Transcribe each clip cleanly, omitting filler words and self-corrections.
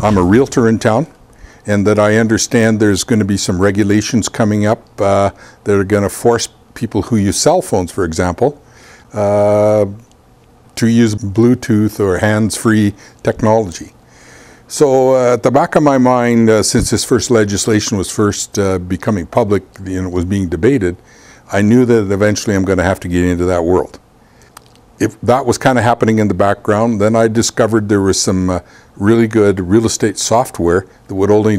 I'm a realtor in town, and that I understand there's going to be some regulations coming up that are going to force people who use cell phones, for example, to use Bluetooth or hands-free technology. So at the back of my mind, since this first legislation was first becoming public, and it was being debated, I knew that eventually I'm going to have to get into that world. If that was kind of happening in the background, then I discovered there was some really good real estate software that would only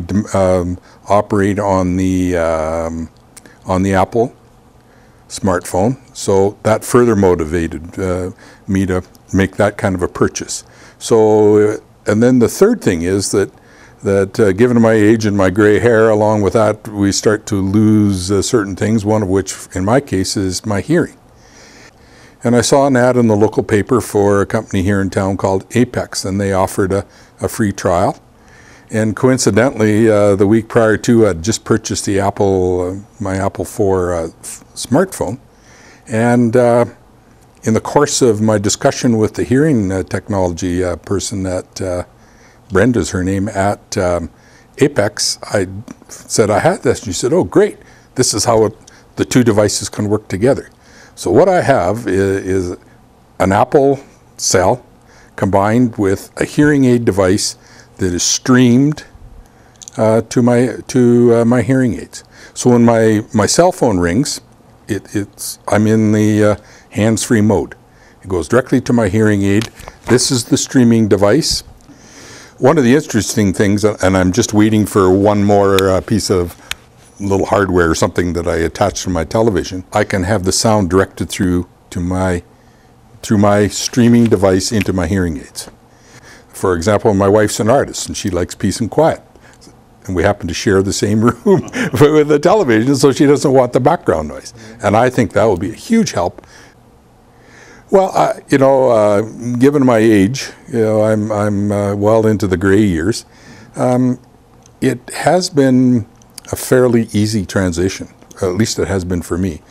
operate on the Apple smartphone. So that further motivated me to make that kind of a purchase. So, and then the third thing is that given my age and my gray hair, along with that, we start to lose certain things, one of which, in my case, is my hearing. And I saw an ad in the local paper for a company here in town called Apex, and they offered a free trial. And coincidentally, the week prior to, I'd just purchased the my Apple 4 smartphone. And in the course of my discussion with the hearing technology person at Brenda's her name, at Apex, I said I had this. And she said, "Oh, great. This is how the two devices can work together." So what I have is an Apple cell combined with a hearing aid device that is streamed to my hearing aids. So when my cell phone rings, I'm in the hands-free mode. It goes directly to my hearing aid. This is the streaming device. One of the interesting things, and I'm just waiting for one more piece of little hardware or something that I attach to my television, I can have the sound directed through my streaming device into my hearing aids. For example, my wife's an artist and she likes peace and quiet. And we happen to share the same room with the television, so she doesn't want the background noise. And I think that will be a huge help. Well, given my age, I'm well into the gray years. It has been a fairly easy transition, at least it has been for me.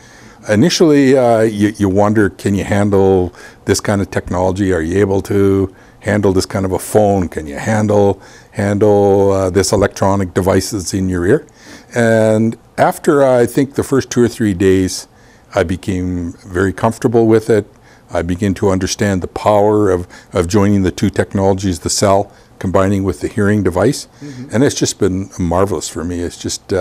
Initially, you wonder, can you handle this kind of technology? Are you able to handle this kind of a phone? Can you handle this electronic device that's in your ear? And after, I think, the first 2 or 3 days, I became very comfortable with it. I began to understand the power of joining the two technologies, the cell combining with the hearing device. And it's just been marvelous for me. It's just